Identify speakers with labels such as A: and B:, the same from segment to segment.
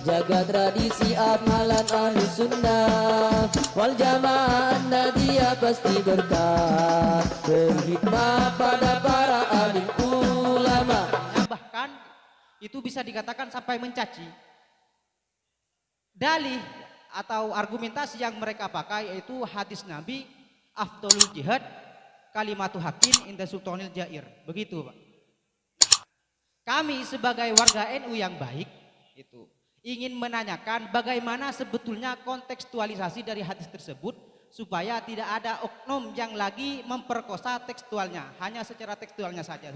A: jaga tradisi amalan ahli sunnah wal jamaah nadia pasti berkah, berhikmah pada para alim ulama.
B: Bahkan itu bisa dikatakan sampai mencaci. Dalih atau argumentasi yang mereka pakai yaitu hadis Nabi, afdolul jihad kalimatu hakin inda sultanil jair. Begitu, Pak. Kami sebagai warga NU yang baik itu ingin menanyakan bagaimana sebetulnya kontekstualisasi dari hadis tersebut supaya tidak ada oknum yang lagi memperkosa tekstualnya, hanya secara tekstualnya saja.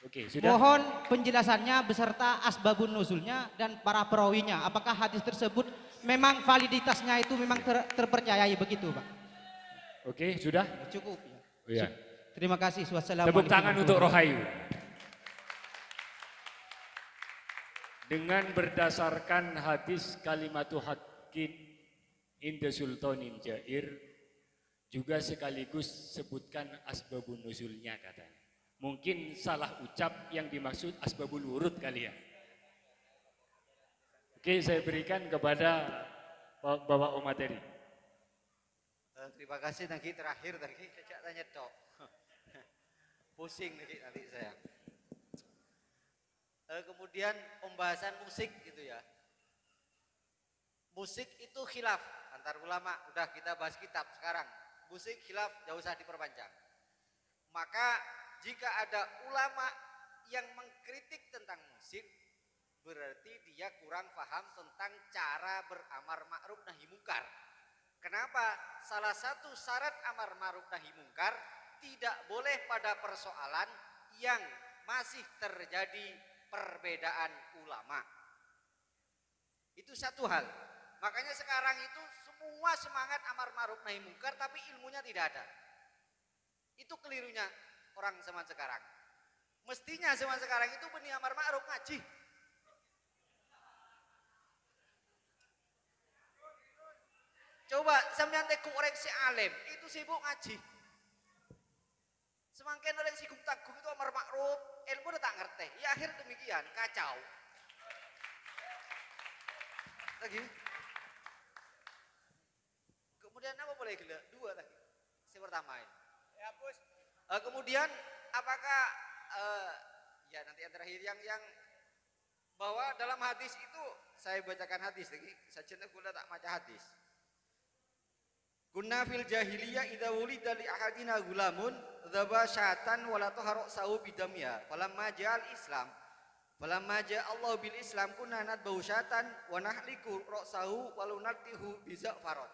C: Oke, sudah.
B: Mohon penjelasannya beserta asbabun nuzulnya dan para perawinya. Apakah hadis tersebut memang validitasnya itu memang terpercayai begitu, Pak?
C: Oke, sudah.
B: Cukup.
C: Oh, ya.
B: Terima kasih. Wassalamualaikum.
C: Tepuk tangan untuk Rohayu. Dengan berdasarkan hadis kalimatu haqqin inda sultanin jair, juga sekaligus sebutkan asbabun nuzulnya katanya. Mungkin salah ucap yang dimaksud asbabul wurud kali ya. Oke, saya berikan kepada Bapak Umateri.
D: Terima kasih nanti terakhir tadi kejak tanya tok. Pusing nanti saya. Kemudian pembahasan musik gitu ya. Musik itu khilaf antar ulama. Udah kita bahas kitab sekarang. Musik khilaf jauh usah diperpanjang. Maka jika ada ulama yang mengkritik tentang musik, berarti dia kurang paham tentang cara beramar ma'ruf nahi mungkar. Kenapa? Salah satu syarat amar ma'ruf nahi mungkar tidak boleh pada persoalan yang masih terjadi perbedaan ulama. Itu satu hal. Makanya sekarang itu semua semangat amar ma'ruf nahi mungkar tapi ilmunya tidak ada. Itu kelirunya orang zaman sekarang. Mestinya zaman sekarang itu benih amar ma'ruf ngaji. Coba sampeyan teh koreksi alim, itu sibuk ngaji. Semakin orang sibuk tanggung itu amar ma'ruf, ilmu udah tak ngerti. Ya akhir demikian, kacau. Lagi. Kemudian apa boleh gila? Dua lagi. Yang pertama ini. Ya, Bos. Kemudian apakah ya nanti yang terakhir yang bahwa dalam hadis itu saya bacakan hadis lagi. Sajen kula tak maca hadis. Kunna fil jahiliyah idza wulida li ahadina gulamun dzaba syatan wala taharu sa'u bidamia falamma ja'al islam falamma ja'allahu bil islam kunna nadbau syatan wa nahliku ra'sahu wa lunatihu bi za'farat.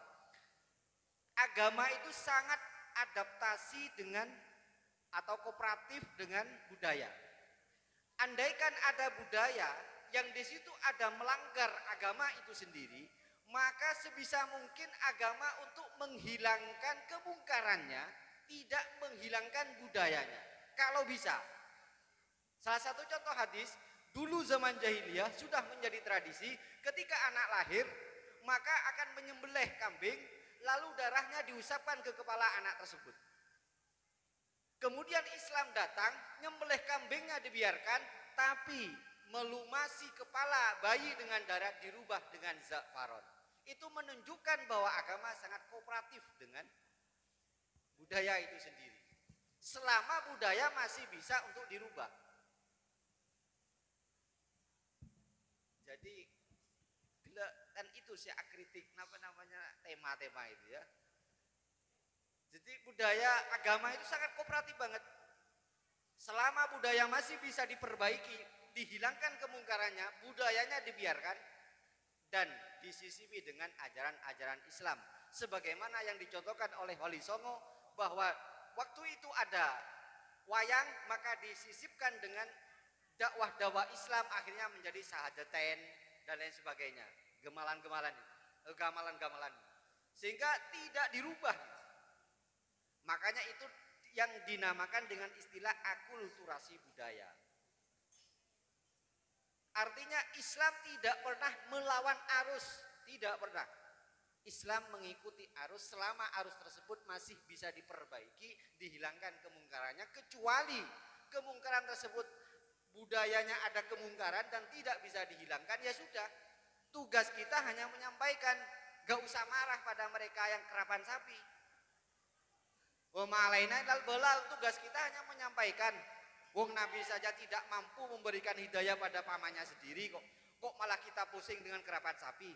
D: Agama itu sangat adaptasi dengan atau kooperatif dengan budaya. Andaikan ada budaya yang di situ ada melanggar agama itu sendiri, maka sebisa mungkin agama untuk menghilangkan kemungkarannya, tidak menghilangkan budayanya. Kalau bisa. Salah satu contoh hadis, dulu zaman jahiliyah sudah menjadi tradisi ketika anak lahir, maka akan menyembelih kambing, lalu darahnya diusapkan ke kepala anak tersebut. Kemudian Islam datang, nyembelih kambingnya dibiarkan, tapi melumasi kepala bayi dengan darah dirubah dengan za'faron. Itu menunjukkan bahwa agama sangat kooperatif dengan budaya itu sendiri. Selama budaya masih bisa untuk dirubah. Jadi kan itu saya kritik namanya tema-tema itu ya. Jadi budaya agama itu sangat kooperatif banget. Selama budaya masih bisa diperbaiki, dihilangkan kemungkarannya, budayanya dibiarkan dan disisipi dengan ajaran-ajaran Islam. Sebagaimana yang dicontohkan oleh Wali Songo bahwa waktu itu ada wayang maka disisipkan dengan dakwah-dakwah Islam akhirnya menjadi sahadatain dan lain sebagainya. Gamelan-gamelan. Sehingga tidak dirubah. Makanya itu yang dinamakan dengan istilah akulturasi budaya. Artinya Islam tidak pernah melawan arus, tidak pernah. Islam mengikuti arus selama arus tersebut masih bisa diperbaiki, dihilangkan kemungkarannya, kecuali kemungkaran tersebut budayanya ada kemungkaran dan tidak bisa dihilangkan, ya sudah. Tugas kita hanya menyampaikan, gak usah marah pada mereka yang kerapan sapi. Wa ma'alaina illal balagh, tugas kita hanya menyampaikan. Wong Nabi saja tidak mampu memberikan hidayah pada pamannya sendiri kok malah kita pusing dengan kerapan sapi.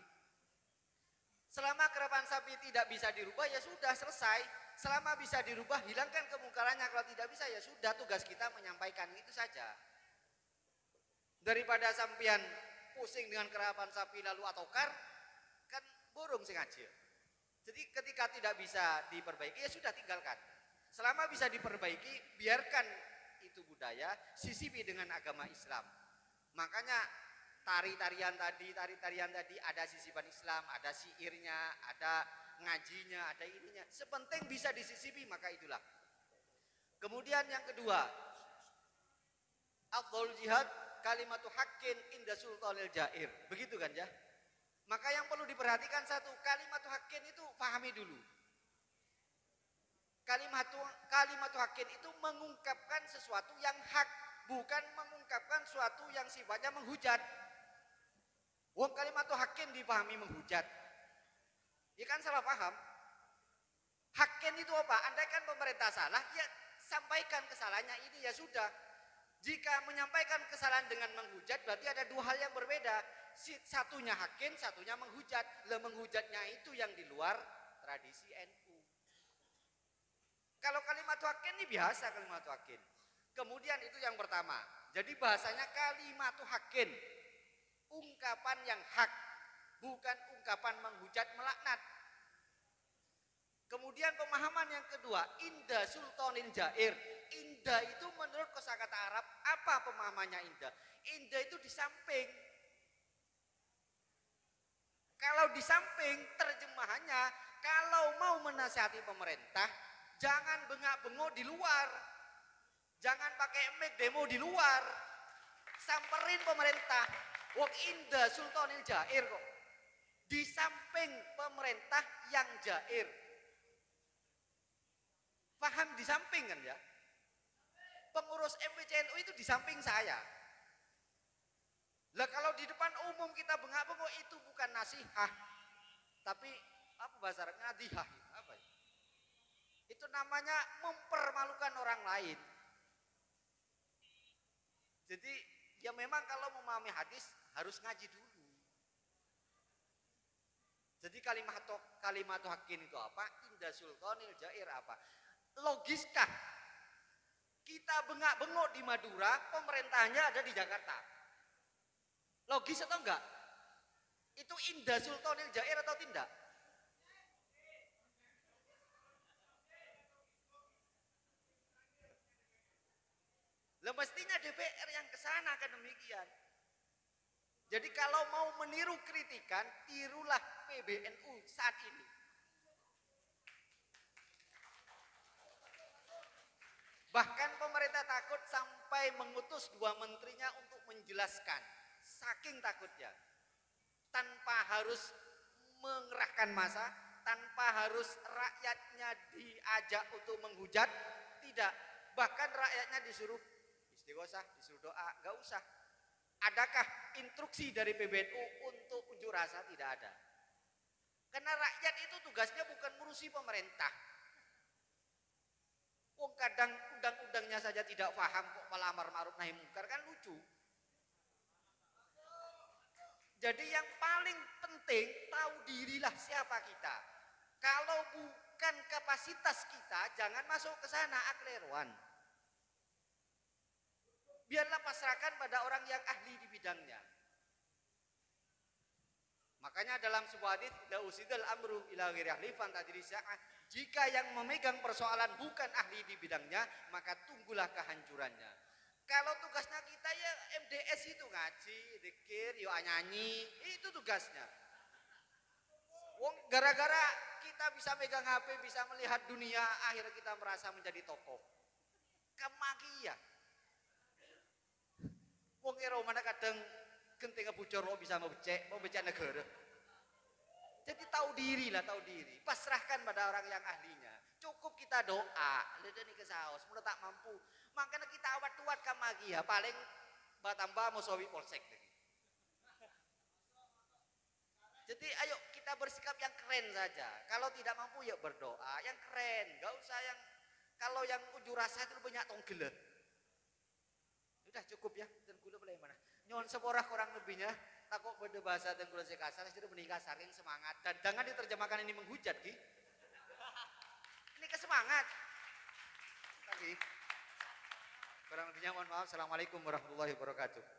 D: Selama kerapan sapi tidak bisa dirubah, ya sudah, selesai. Selama bisa dirubah, hilangkan kemungkarannya. Kalau tidak bisa, ya sudah, tugas kita menyampaikan, itu saja. Daripada sampean pusing dengan kerapan sapi lalu atokar, kan burung sing aja. Jadi ketika tidak bisa diperbaiki, ya sudah, tinggalkan. Selama bisa diperbaiki, biarkan itu budaya, sisipi dengan agama Islam. Makanya tari-tarian tadi ada sisipan Islam, ada syairnya, ada ngajinya, ada ininya. Sepenting bisa disisipi, maka itulah. Kemudian yang kedua, afdhalul jihad kalimatu haqqin inda sultanil jair. Begitu kan ya? Maka yang perlu diperhatikan satu, kalimatu haqqin itu pahami dulu. Kalimatu haqqin itu mengungkapkan sesuatu yang hak, bukan mengungkapkan sesuatu yang sifatnya menghujat. Wong kalimatu haqqin dipahami menghujat, ya kan salah paham. Haqqin itu apa? Andaikan pemerintah salah, ya sampaikan kesalahannya ini, ya sudah. Jika menyampaikan kesalahan dengan menghujat, berarti ada dua hal yang berbeda. Satunya haqqin, satunya menghujat. Menghujatnya itu yang di luar tradisi NU. Kalau kalimatu haqqin ini biasa kalimatu haqqin. Kemudian itu yang pertama. Jadi bahasanya kalimatu haqqin, ungkapan yang hak, bukan ungkapan menghujat melaknat. Kemudian pemahaman yang kedua, inda sultanin jair. Inda itu menurut kosakata Arab, apa pemahamannya inda? Inda itu di samping. Kalau di samping, terjemahannya, kalau mau menasihati pemerintah, jangan bengak-bengok di luar. Jangan pakai mic demo di luar. Samperin pemerintah. Wong inda sultanil jair kok. Di samping pemerintah yang jair. Paham di samping kan ya? Pengurus MPCNU itu di samping saya. Lah kalau di depan umum kita bengak-bengok, itu bukan nasihah. Tapi apa bahasa Arabnya? Nadihah. Apa ya? Itu namanya mempermalukan orang lain. Jadi ya memang kalau memahami hadis harus ngaji dulu. Jadi kalimatu haqqin itu apa? Inda sultanil jair apa? Logiskah kita bengak-bengok di Madura, pemerintahnya ada di Jakarta? Logis atau enggak? Itu inda sultanil jair atau tidak? Lah mestinya DPR yang kesana kan demikian. Jadi kalau mau meniru kritikan, tirulah PBNU saat ini. Bahkan pemerintah takut sampai mengutus 2 menterinya untuk menjelaskan. Saking takutnya. Tanpa harus mengerahkan massa, tanpa harus rakyatnya diajak untuk menghujat, tidak. Bahkan rakyatnya disuruh istighosah, disuruh doa, gak usah. Adakah instruksi dari PBNU untuk unjuk rasa? Tidak ada. Karena rakyat itu tugasnya bukan ngurusi pemerintah. Wong kadang undang-undangnya saja tidak paham kok malah amar ma'ruf nahi mungkar, kan lucu. Jadi yang paling penting tahu dirilah siapa kita. Kalau bukan kapasitas kita, jangan masuk ke sana akleruan. Biarlah pasrahkan pada orang yang ahli di bidangnya. Makanya dalam sebuah hadis, la usidal amru ila ghairi ahli fantadri sa'ah. Jika yang memegang persoalan bukan ahli di bidangnya, maka tunggulah kehancurannya. Kalau tugasnya kita ya MDS itu ngaji, zikir, yo nyanyi, itu tugasnya. Wong gara-gara kita bisa megang HP, bisa melihat dunia, akhirnya kita merasa menjadi tokoh. Kemagia. Wong ero mana kadang genting ngebucor lo bisa mau becek negara. Jadi tahu diri lah, tahu diri. Pasrahkan pada orang yang ahlinya. Cukup kita doa, lihat ini ke saos, mudah tak mampu. Makanya kita awat tuat kamagia, paling Batamba musawi polsek lagi. Jadi ayo kita bersikap yang keren saja. Kalau tidak mampu ya berdoa yang keren. Gak usah yang kalau yang unjuk rasa itu banyak tonggel. Sudah cukup ya. Dan gula boleh mana? Nyon seporah kurang lebihnya. Takut pada bahasa dan gula kasar. Sudah benih kasarin semangat. Dan jangan diterjemahkan ini menghujat ki. Ini kesemangat. Lagi. Kurang lebihnya mohon maaf. Assalamualaikum warahmatullahi wabarakatuh.